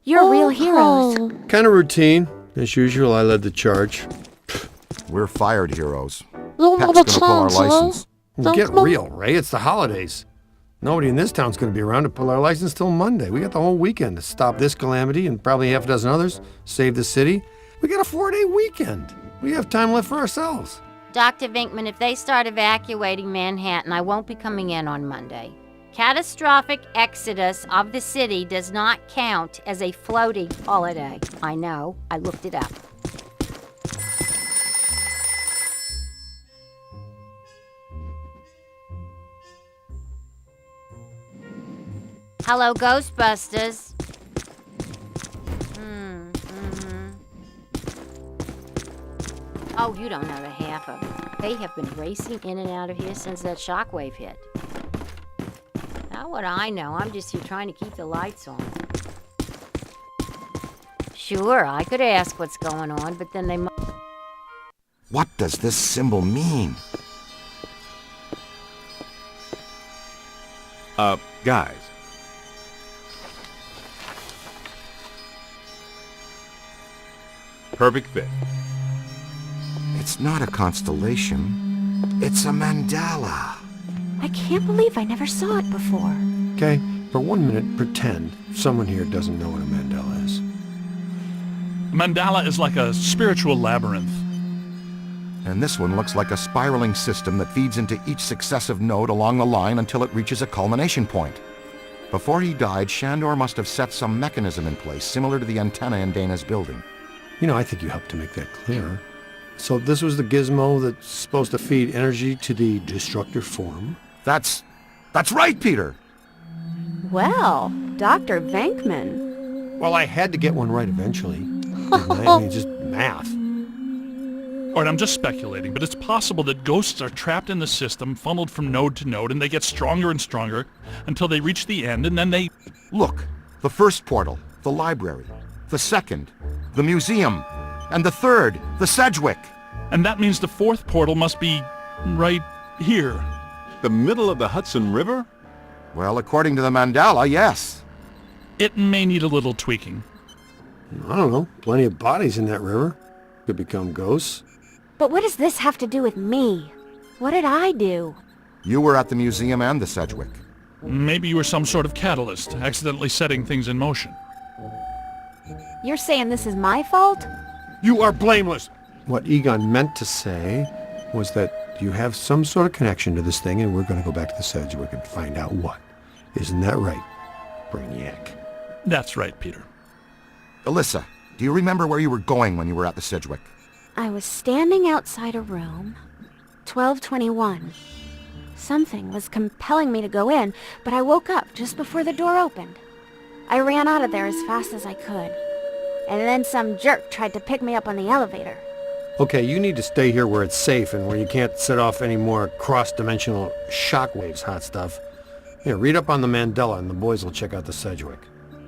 You're real heroes. Kind of routine. As usual, I led the charge. We're fired heroes. Pep's gonna pull our license. Well, get real, Ray. It's the holidays. Nobody in this town's going to be around to pull our license till Monday. We got the whole weekend to stop this calamity and probably half a dozen others, save the city. We got a 4-day weekend. We have time left for ourselves. Dr. Vinkman, if they start evacuating Manhattan, I won't be coming in on Monday. Catastrophic exodus of the city does not count as a floating holiday. I know. I looked it up. Hello, Ghostbusters. Oh, you don't know the half of it. They have been racing in and out of here since that shockwave hit. Now what I know, I'm just here trying to keep the lights on. Sure, I could ask what's going on, but then they What does this symbol mean? Guys. Perfect fit. It's not a constellation. It's a mandala. I can't believe I never saw it before. Okay, for 1 minute, pretend someone here doesn't know what a mandala is. A mandala is like a spiritual labyrinth. And this one looks like a spiraling system that feeds into each successive node along the line until it reaches a culmination point. Before he died, Shandor must have set some mechanism in place, similar to the antenna in Dana's building. You know, I think you helped to make that clearer. So this was the gizmo that's supposed to feed energy to the destructor form? That's right, Peter! Well, Dr. Venkman. Well, I had to get one right eventually. I mean, just math. All right, I'm just speculating, but it's possible that ghosts are trapped in the system, funneled from node to node, and they get stronger and stronger until they reach the end, and then they... Look, the first portal, the library. The second, the museum. And the third, the Sedgwick. And that means the fourth portal must be right here. The middle of the Hudson River? Well, according to the mandala, yes. It may need a little tweaking. I don't know. Plenty of bodies in that river. Could become ghosts. But what does this have to do with me? What did I do? You were at the museum and the Sedgwick. Maybe you were some sort of catalyst, accidentally setting things in motion. You're saying this is my fault? You are blameless. What Egon meant to say was that you have some sort of connection to this thing, and we're going to go back to the Sedgwick and find out what. Isn't that right, Brainiac? That's right, Peter. Alyssa, do you remember where you were going when you were at the Sedgwick? I was standing outside a room, 1221. Something was compelling me to go in, but I woke up just before the door opened. I ran out of there as fast as I could, and then some jerk tried to pick me up on the elevator. Okay, you need to stay here where it's safe and where you can't set off any more cross-dimensional shockwaves, hot stuff. Here, read up on the Mandela, and the boys will check out the Sedgwick.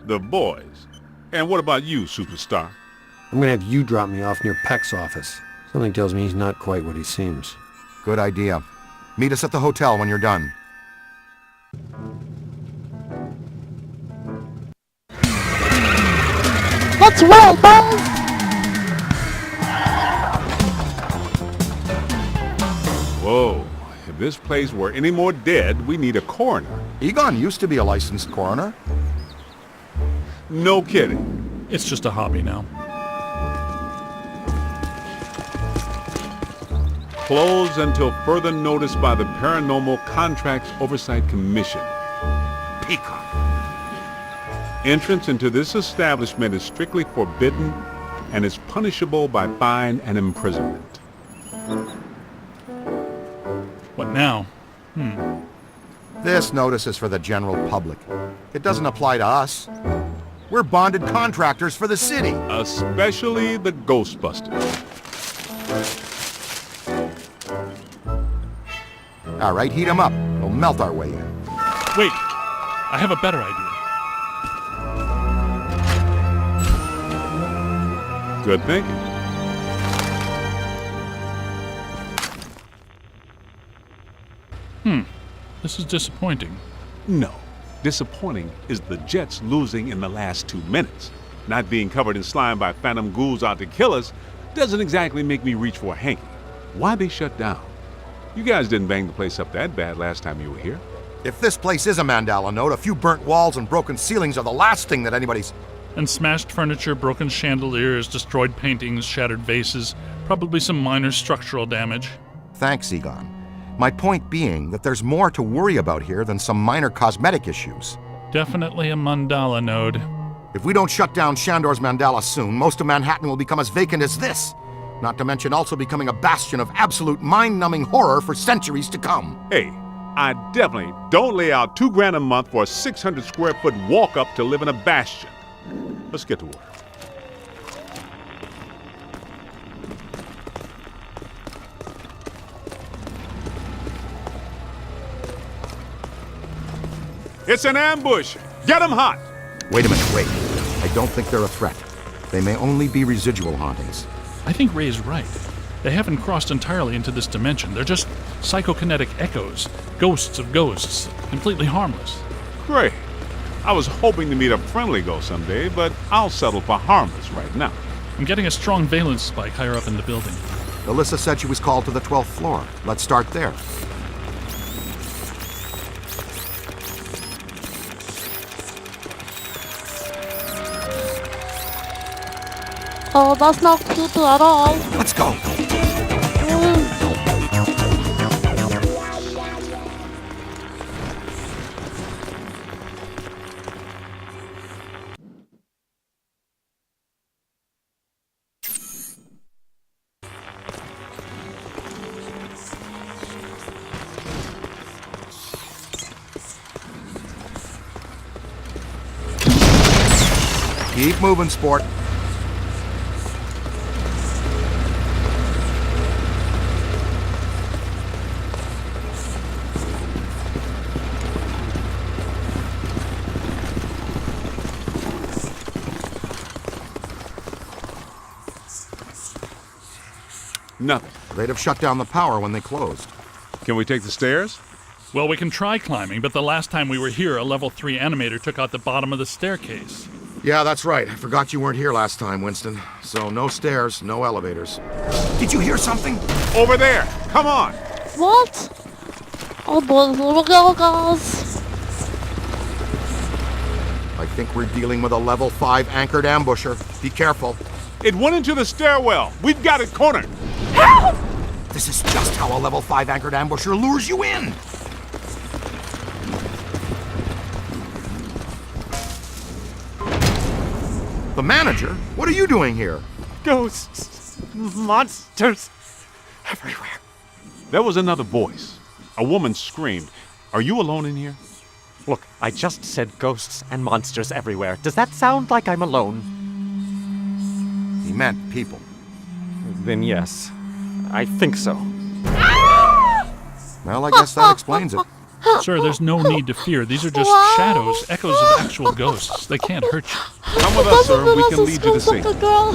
The boys. And what about you, superstar? I'm going to have you drop me off near Peck's office. Something tells me he's not quite what he seems. Good idea. Meet us at the hotel when you're done. Let's roll, boys! Whoa. If this place were any more dead, we need a coroner. Egon used to be a licensed coroner. No kidding. It's just a hobby now. Closed until further notice by the Paranormal Contracts Oversight Commission. Peacock. Entrance into this establishment is strictly forbidden and is punishable by fine and imprisonment. What now? This notice is for the general public. It doesn't apply to us. We're bonded contractors for the city. Especially the Ghostbusters. All right, heat 'em up. We'll melt our way in. Wait, I have a better idea. Good thinking. This is disappointing. No. Disappointing is the Jets losing in the last 2 minutes. Not being covered in slime by phantom ghouls out to kill us doesn't exactly make me reach for a hanky. Why'd they shut down? You guys didn't bang the place up that bad last time you were here. If this place is a Mandala node, a few burnt walls and broken ceilings are the last thing that anybody's... And smashed furniture, broken chandeliers, destroyed paintings, shattered vases, probably some minor structural damage. Thanks, Egon. My point being that there's more to worry about here than some minor cosmetic issues. Definitely a mandala node. If we don't shut down Shandor's Mandala soon, most of Manhattan will become as vacant as this. Not to mention also becoming a bastion of absolute mind-numbing horror for centuries to come. Hey, I definitely don't lay out $2,000 a month for a 600 square foot walk-up to live in a bastion. Let's get to work. It's an ambush! Get 'em hot! Wait a minute, wait. I don't think they're a threat. They may only be residual hauntings. I think Ray's right. They haven't crossed entirely into this dimension. They're just psychokinetic echoes, ghosts of ghosts, completely harmless. Great. I was hoping to meet a friendly ghost someday, but I'll settle for harmless right now. I'm getting a strong valence spike higher up in the building. Alyssa said she was called to the 12th floor. Let's start there. Oh, that's not cute at all. Let's go! Keep moving, sport. Nothing. They'd have shut down the power when they closed. Can we take the stairs? Well, we can try climbing, but the last time we were here, a level 3 animator took out the bottom of the staircase. Yeah, that's right. I forgot you weren't here last time, Winston. So no stairs, no elevators. Did you hear something? Over there! Come on! What? Oh boy, here we go, guys. I think we're dealing with a level 5 anchored ambusher. Be careful. It went into the stairwell. We've got it cornered. This is just how a level 5 anchored ambusher lures you in. The manager? What are you doing here? Ghosts, monsters, everywhere. There was another voice. A woman screamed. Are you alone in here? Look, I just said ghosts and monsters everywhere. Does that sound like I'm alone? He meant people. Then yes, I think so. Well, I guess that explains it. Sir, there's no need to fear. These are just shadows, echoes of actual ghosts. They can't hurt you. Come with us, sir. We can lead you to safety. Girl.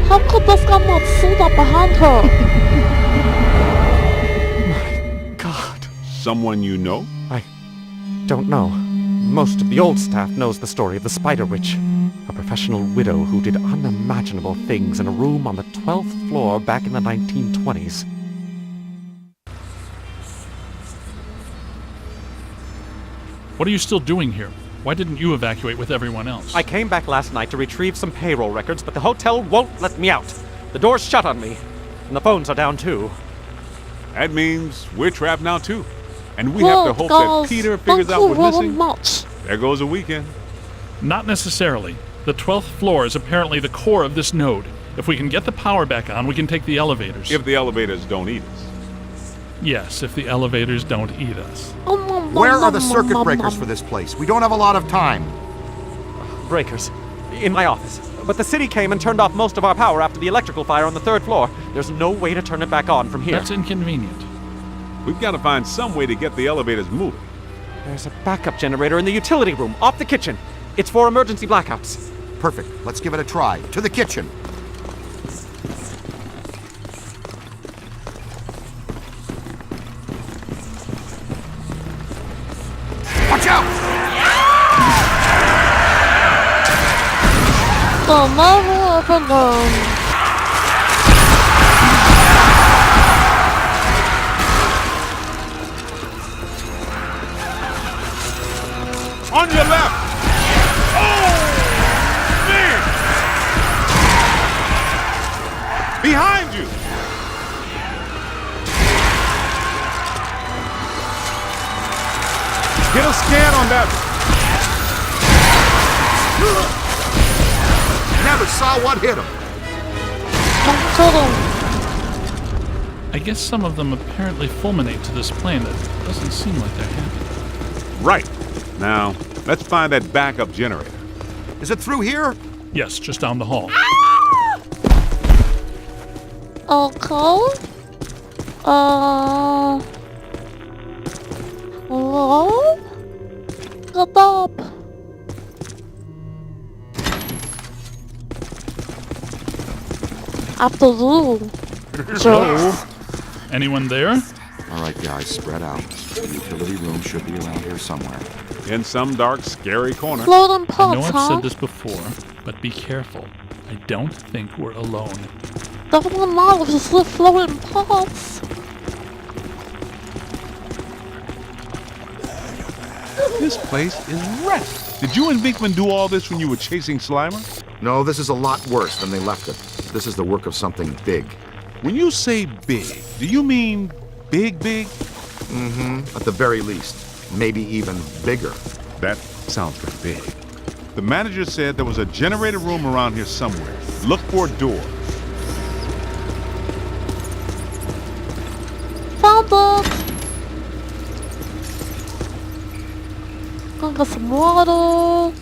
How could this guy not see that behind her? God, Someone you know? I don't know. Most of the old staff knows the story of the Spider Witch, a professional widow who did unimaginable things in a room on the 12th floor back in the 1920s. What are you still doing here? Why didn't you evacuate with everyone else? I came back last night to retrieve some payroll records, but the hotel won't let me out. The door's shut on me, and the phones are down too. That means we're trapped now, too. And we have to hope that Peter figures out what's missing. Much. There goes a weekend. Not necessarily. The 12th floor is apparently the core of this node. If we can get the power back on, we can take the elevators. If the elevators don't eat us. Yes, if the elevators don't eat us. Where are the circuit breakers for this place? We don't have a lot of time. Breakers. In my office. But the city came and turned off most of our power after the electrical fire on the 3rd floor. There's no way to turn it back on from here. That's inconvenient. We've got to find some way to get the elevators moving. There's a backup generator in the utility room, off the kitchen. It's for emergency blackouts. Perfect. Let's give it a try. To the kitchen. Watch out! The level of alone. On your left! Oh! Man! Behind you! Get a scan on that. Never saw what hit him. Don't kill them. I guess some of them apparently fulminate to this plane. That doesn't seem like they're happy. Right. Now, let's find that backup generator. Is it through here? Yes, just down the hall. Okay. Hello? Get up. Afternoon. Jerks. Anyone there? All right, guys, spread out. The utility room should be around here somewhere. In some dark, scary corner. Floating I know pots, I've huh? said this before, but be careful. I don't think we're alone. Definitely not if it's with floating pots. This place is wrecked. Did you and Vinkman do all this when you were chasing Slimer? No, this is a lot worse than they left it. This is the work of something big. When you say big, do you mean big, big? At the very least. Maybe even bigger. That sounds pretty big. The manager said there was a generator room around here somewhere. Look for a door. Found it. Gonna get some water.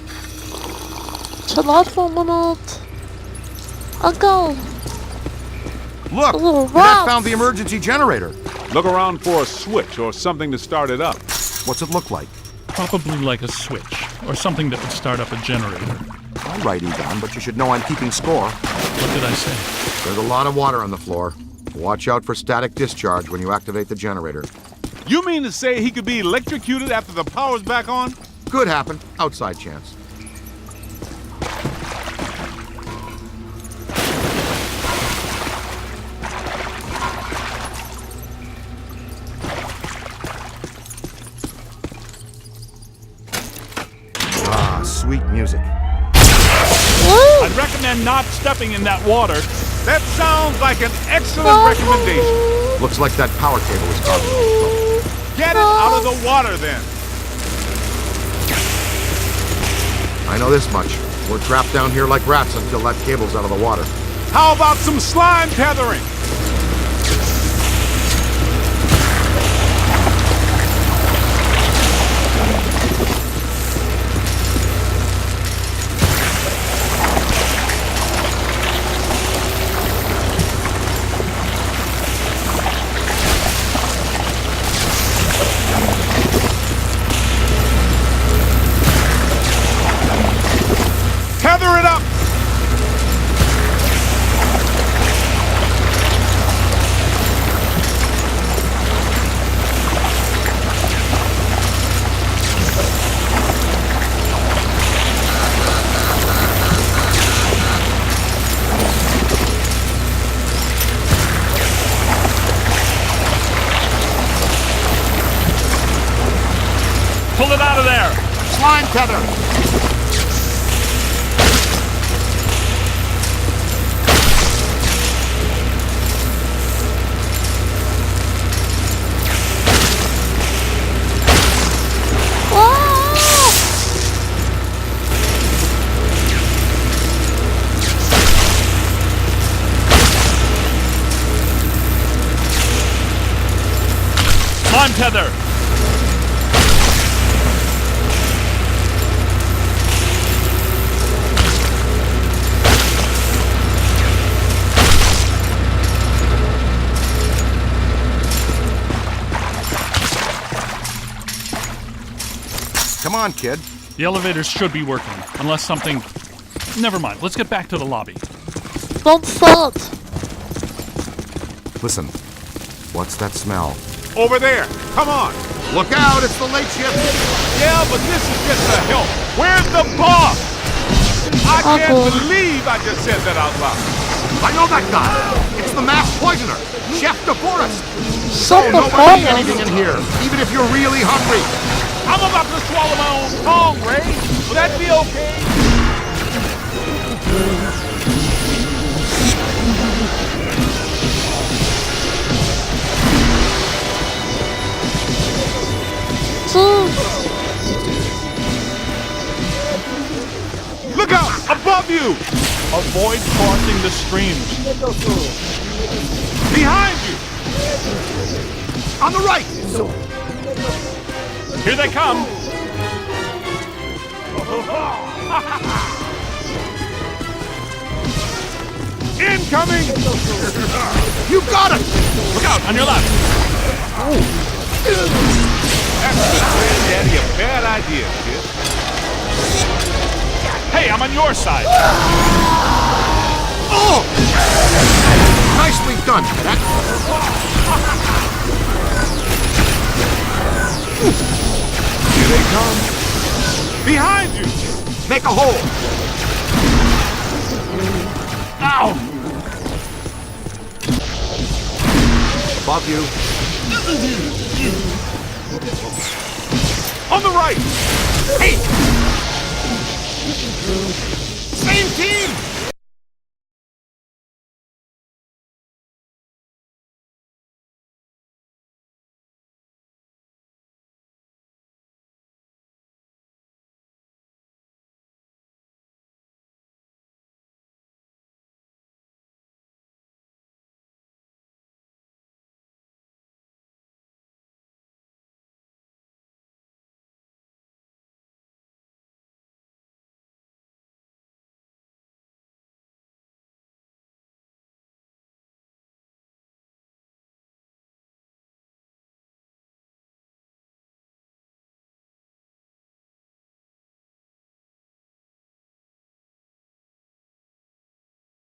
Chill out for a minute. I'll go. Look! Oh, Cadet wow. found the emergency generator. Look around for a switch or something to start it up. What's it look like? Probably like a switch, or something that would start up a generator. All right, Egon, but you should know I'm keeping score. What did I say? There's a lot of water on the floor. Watch out for static discharge when you activate the generator. You mean to say he could be electrocuted after the power's back on? Could happen. Outside chance. Ah, sweet music. Woo! I'd recommend not stepping in that water. That sounds like an excellent recommendation. Looks like that power cable is causing some trouble. Get it out of the water then. I know this much. We're trapped down here like rats until that cable's out of the water. How about some slime tethering? Tether it up! Pull it out of there! Slime tether! Slime tether! Come on, kid. The elevators should be working, unless something... Never mind, let's get back to the lobby. Don't start. Listen, what's that smell? Over there. Come on. Look out, it's the late shift. Yeah, but this is just a help. Where's the boss? I can't Uncle. believe I just said that out loud. I know that guy. It's the masked poisoner, Chef DeForest. Shut the Nobody fuck eat up. anything in here, even if you're really hungry. I'm about to swallow my own tongue, Ray. Will that be okay? Look out! Above you! Avoid crossing the streams. Behind you! On the right. Here they come! Incoming! You got it. Look out, on your left! That's just granddaddy a bad idea, kid. Hey, I'm on your side! Oh! Nicely done, Cadet. Here they come. Behind you! Make a hole. Ow! Above you. On the right! Hey! Same team!